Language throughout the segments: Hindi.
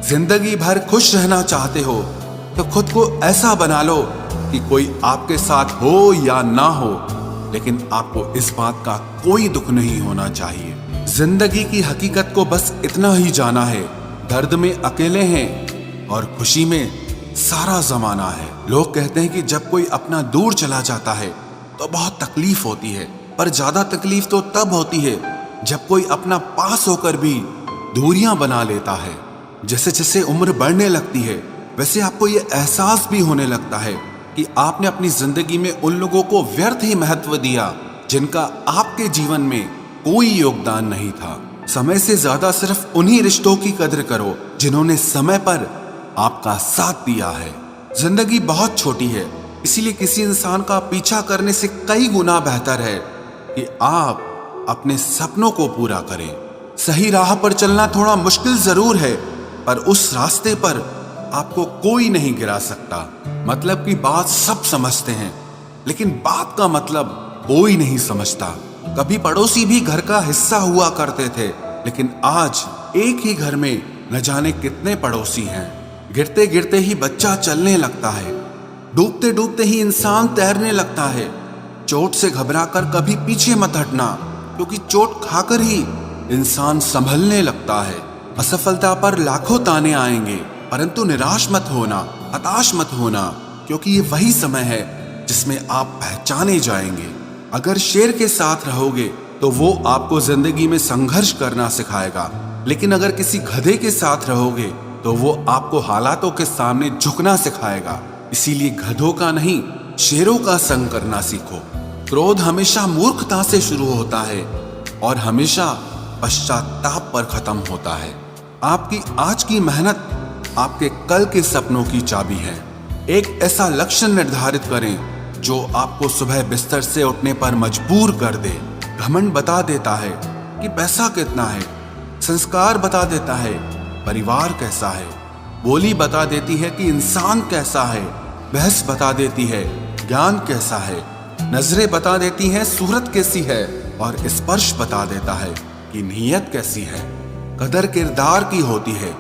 जिंदगी भर खुश रहना चाहते हो तो खुद को ऐसा बना लो कि कोई आपके साथ हो या ना हो, लेकिन आपको इस बात का कोई दुख नहीं होना चाहिए। जिंदगी की हकीकत को बस इतना ही जाना है, दर्द में अकेले हैं और खुशी में सारा जमाना है। लोग कहते हैं कि जब कोई अपना दूर चला जाता है तो बहुत तकलीफ होती है, पर ज्यादा तकलीफ तो तब होती है जब कोई अपना पास होकर भी दूरियां बना लेता है। जैसे जैसे उम्र बढ़ने लगती है वैसे आपको ये एहसास भी होने लगता है कि आपने अपनी जिंदगी में उन लोगों को व्यर्थ ही महत्व दिया जिनका आपके जीवन में कोई योगदान नहीं था। समय से ज्यादा सिर्फ उन्हीं रिश्तों की कदर करो जिन्होंने समय पर आपका साथ दिया है। जिंदगी बहुत छोटी है, इसीलिए किसी इंसान का पीछा करने से कई गुना बेहतर है कि आप अपने सपनों को पूरा करें। सही राह पर चलना थोड़ा मुश्किल जरूर है, पर उस रास्ते पर आपको कोई नहीं गिरा सकता। मतलब की बात सब समझते हैं, लेकिन बात का मतलब कोई नहीं समझता। कभी पड़ोसी भी घर का हिस्सा हुआ करते थे, लेकिन आज एक ही घर में न जाने कितने पड़ोसी हैं। गिरते गिरते ही बच्चा चलने लगता है, डूबते डूबते ही इंसान तैरने लगता है। चोट से घबराकर कभी पीछे मत हटना, क्योंकि चोट खाकर ही इंसान संभलने लगता है। असफलता पर लाखों ताने आएंगे, परंतु निराश मत होना, हताश मत होना, क्योंकि ये वही समय है जिसमें आप पहचाने जाएंगे। अगर शेर के साथ रहोगे तो वो आपको जिंदगी में संघर्ष करना सिखाएगा, लेकिन अगर किसी गधे के साथ रहोगे तो वो आपको हालातों के सामने झुकना सिखाएगा। इसीलिए गधों का नहीं, शेरों का संग करना सीखो। क्रोध हमेशा मूर्खता से शुरू होता है और हमेशा पश्चाताप पर खत्म होता है। आपकी आज की मेहनत आपके कल के सपनों की चाबी है। एक ऐसा लक्ष्य निर्धारित करें जो आपको सुबह बिस्तर से उठने पर मजबूर कर दे। घमंड बता देता है कि पैसा कितना है, संस्कार बता देता है परिवार कैसा है, बोली बता देती है कि इंसान कैसा है, बहस बता देती है ज्ञान कैसा है, नजरें बता देती हैं सूरत कैसी है, और स्पर्श बता देता है कि नीयत कैसी है। कदर किरदार की होती है,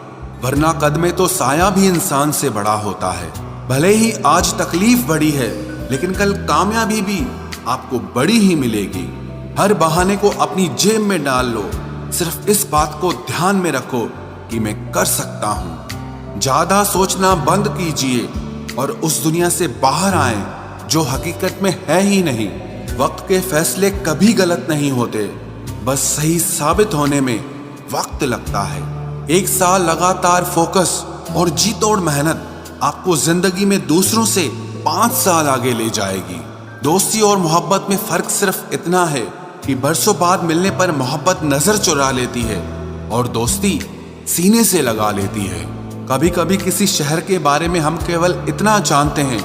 वरना कद में तो साया भी इंसान से बड़ा होता है। भले ही आज तकलीफ बड़ी है, लेकिन कल कामयाबी भी आपको बड़ी ही मिलेगी। हर बहाने को अपनी जेब में डाल लो, सिर्फ इस बात को ध्यान में रखो कि मैं कर सकता हूं। ज्यादा सोचना बंद कीजिए और उस दुनिया से बाहर आए जो हकीकत में है ही नहीं। वक्त के फैसले कभी गलत नहीं होते, बस सही साबित होने में वक्त लगता है। एक साल लगातार फोकस और जी तोड़ मेहनत आपको जिंदगी में दूसरों से 5 साल आगे ले जाएगी। दोस्ती और मोहब्बत में फर्क सिर्फ इतना है कि बरसों बाद मिलने पर मोहब्बत नजर चुरा लेती है और दोस्ती सीने से लगा लेती है। कभी कभी किसी शहर के बारे में हम केवल इतना जानते हैं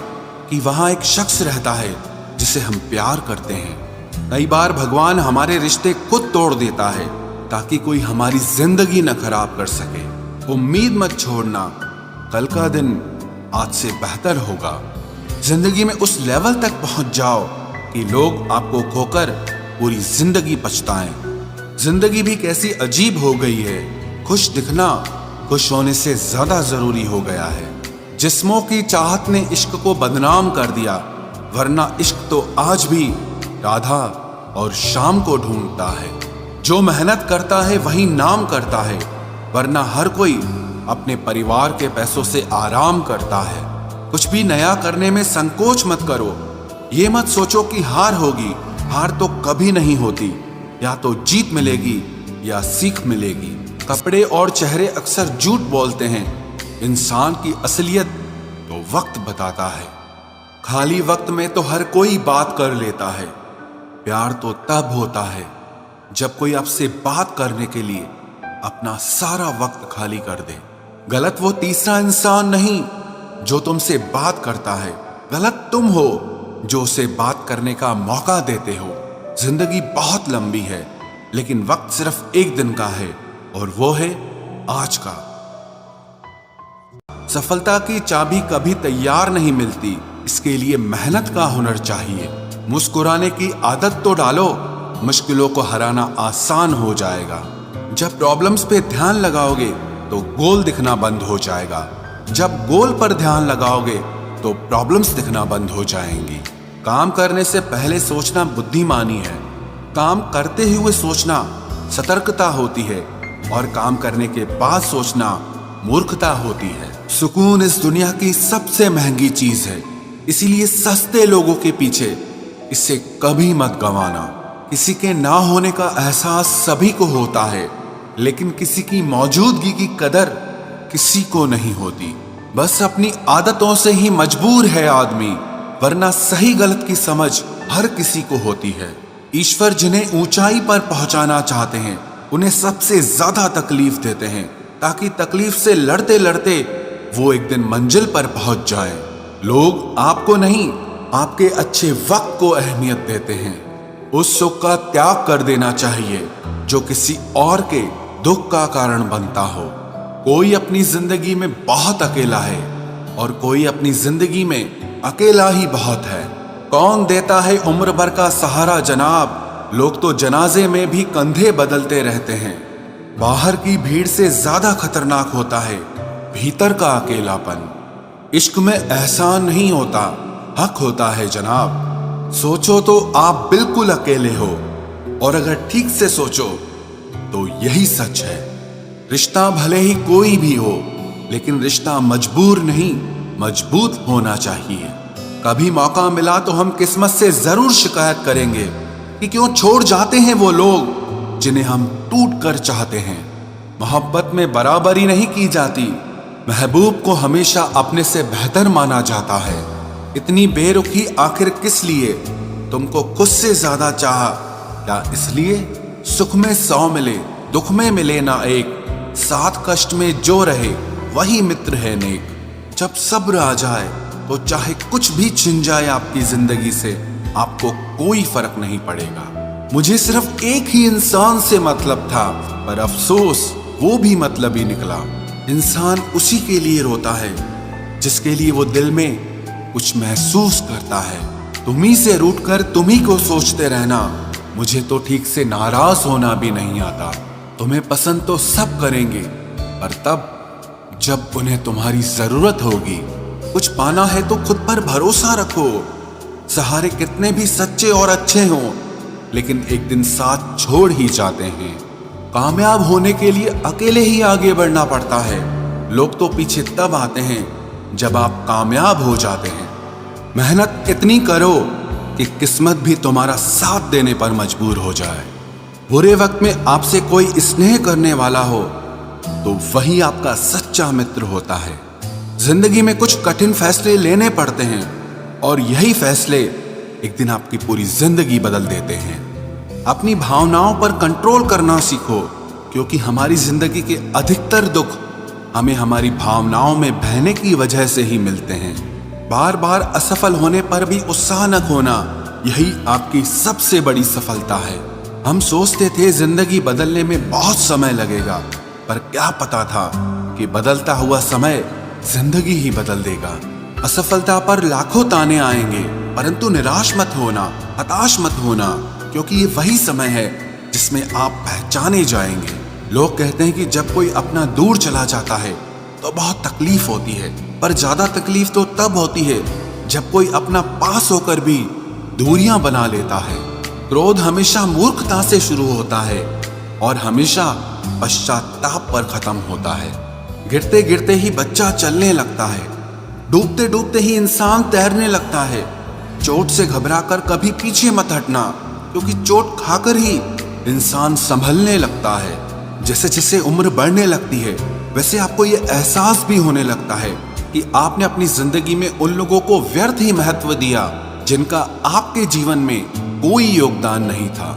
कि वहां एक शख्स रहता है जिसे हम प्यार करते हैं। कई बार भगवान हमारे रिश्ते खुद तोड़ देता है ताकि कोई हमारी जिंदगी न खराब कर सके। उम्मीद मत छोड़ना, कल का दिन आज से बेहतर होगा। जिंदगी में उस लेवल तक पहुंच जाओ कि लोग आपको खोकर पूरी जिंदगी पछताएं। जिंदगी भी कैसी अजीब हो गई है, खुश दिखना खुश होने से ज्यादा जरूरी हो गया है। जिस्मों की चाहत ने इश्क को बदनाम कर दिया, वरना इश्क तो आज भी राधा और शाम को ढूंढता है। जो मेहनत करता है वही नाम करता है, वरना हर कोई अपने परिवार के पैसों से आराम करता है। कुछ भी नया करने में संकोच मत करो। ये मत सोचो कि हार होगी, हार तो कभी नहीं होती, या तो जीत मिलेगी या सीख मिलेगी। कपड़े और चेहरे अक्सर झूठ बोलते हैं, इंसान की असलियत तो वक्त बताता है। खाली वक्त में तो हर कोई बात कर लेता है, प्यार तो तब होता है जब कोई आपसे बात करने के लिए अपना सारा वक्त खाली कर दे। गलत वो तीसरा इंसान नहीं जो तुमसे बात करता है, गलत तुम हो जो उसे बात करने का मौका देते हो। जिंदगी बहुत लंबी है, लेकिन वक्त सिर्फ एक दिन का है और वो है आज का। सफलता की चाबी कभी तैयार नहीं मिलती, इसके लिए मेहनत का हुनर चाहिए। मुस्कुराने की आदत तो डालो, मुश्किलों को हराना आसान हो जाएगा। जब प्रॉब्लम्स पे ध्यान लगाओगे तो गोल दिखना बंद हो जाएगा। जब गोल पर ध्यान लगाओगे तो प्रॉब्लम्स दिखना बंद हो जाएंगी। काम करने से पहले सोचना बुद्धिमानी है, काम करते हुए सोचना सतर्कता होती है, और काम करने के बाद सोचना मूर्खता होती है। सुकून इस दुनिया की सबसे महंगी चीज है, इसीलिए सस्ते लोगों के पीछे इसे कभी मत गंवाना। किसी के ना होने का एहसास सभी को होता है, लेकिन किसी की मौजूदगी की कदर किसी को नहीं होती। बस अपनी आदतों से ही मजबूर है आदमी, वरना सही गलत की समझ हर किसी को होती है। ईश्वर जिन्हें ऊंचाई पर पहुंचाना चाहते हैं उन्हें सबसे ज्यादा तकलीफ देते हैं, ताकि तकलीफ से लड़ते लड़ते वो एक दिन मंजिल पर पहुंच जाए। लोग आपको नहीं, आपके अच्छे वक्त को अहमियत देते हैं। उस सुख का त्याग कर देना चाहिए जो किसी और के दुख का कारण बनता हो। कोई अपनी जिंदगी में बहुत अकेला है और कोई अपनी जिंदगी में अकेला ही बहुत है। कौन देता है उम्र भर का सहारा जनाब, लोग तो जनाजे में भी कंधे बदलते रहते हैं। बाहर की भीड़ से ज्यादा खतरनाक होता है भीतर का अकेलापन। इश्क में एहसान नहीं होता, हक होता है जनाब। सोचो तो आप बिल्कुल अकेले हो, और अगर ठीक से सोचो तो यही सच है। रिश्ता भले ही कोई भी हो, लेकिन रिश्ता मजबूर नहीं, मजबूत होना चाहिए। कभी मौका मिला तो हम किस्मत से जरूर शिकायत करेंगे कि क्यों छोड़ जाते हैं वो लोग जिन्हें हम टूट कर चाहते हैं। मोहब्बत में बराबरी नहीं की जाती, महबूब को हमेशा अपने से बेहतर माना जाता है। इतनी बेरुखी आखिर किस लिए? तुमको खुद से ज्यादा चाहा, या इसलिए सुख में 100 मिले दुख में मिले ना एक, साथ कष्ट में जो रहे वही मित्र है नेक। जब सब्र आ जाए तो चाहे कुछ भी छिन जाए आपकी जिंदगी से, आपको कोई फर्क नहीं पड़ेगा। मुझे सिर्फ एक ही इंसान से मतलब था, पर अफसोस वो भी मतलब ही निकला। इंसान उसी के लिए रोता है जिसके लिए वो दिल में कुछ महसूस करता है। तुम्ही से रूठकर तुम्ही को सोचते रहना, मुझे तो ठीक से नाराज होना भी नहीं आता। तुम्हें पसंद तो सब करेंगे, पर तब जब उन्हें तुम्हारी जरूरत होगी। कुछ पाना है तो खुद पर भरोसा रखो। सहारे कितने भी सच्चे और अच्छे हों, लेकिन एक दिन साथ छोड़ ही जाते हैं। कामयाब होने के लिए अकेले ही आगे बढ़ना पड़ता है। लोग तो पीछे तब आते हैं जब आप कामयाब हो जाते हैं। मेहनत इतनी करो कि किस्मत भी तुम्हारा साथ देने पर मजबूर हो जाए। बुरे वक्त में आपसे कोई स्नेह करने वाला हो तो वही आपका सच्चा मित्र होता है। जिंदगी में कुछ कठिन फैसले लेने पड़ते हैं, और यही फैसले एक दिन आपकी पूरी जिंदगी बदल देते हैं। अपनी भावनाओं पर कंट्रोल करना सीखो, क्योंकि हमारी जिंदगी के अधिकतर दुख हमें हमारी भावनाओं में बहने की वजह से ही मिलते हैं। बार बार असफल होने पर भी उत्साह न खोना, यही आपकी सबसे बड़ी सफलता है। हम सोचते थे जिंदगी बदलने में बहुत समय लगेगा, पर क्या पता था कि बदलता हुआ समय जिंदगी ही बदल देगा। असफलता पर लाखों ताने आएंगे, परंतु निराश मत होना, हताश मत होना, क्योंकि ये वही समय है जिसमें आप पहचाने जाएंगे। लोग कहते हैं कि जब कोई अपना दूर चला जाता है तो बहुत तकलीफ होती है, पर ज्यादा तकलीफ तो तब होती है जब कोई अपना पास होकर भी दूरियां बना लेता है। क्रोध हमेशा मूर्खता से शुरू होता है और हमेशा पश्चाताप पर खत्म होता है। गिरते गिरते ही बच्चा चलने लगता है, डूबते डूबते ही इंसान तैरने लगता है। चोट से घबराकर कभी पीछे मत हटना, क्योंकि चोट खाकर ही इंसान संभलने लगता है। जैसे जैसे उम्र बढ़ने लगती है, वैसे आपको ये एहसास भी होने लगता है कि आपने अपनी जिंदगी में उन लोगों को व्यर्थ ही महत्व दिया जिनका आपके जीवन में कोई योगदान नहीं था।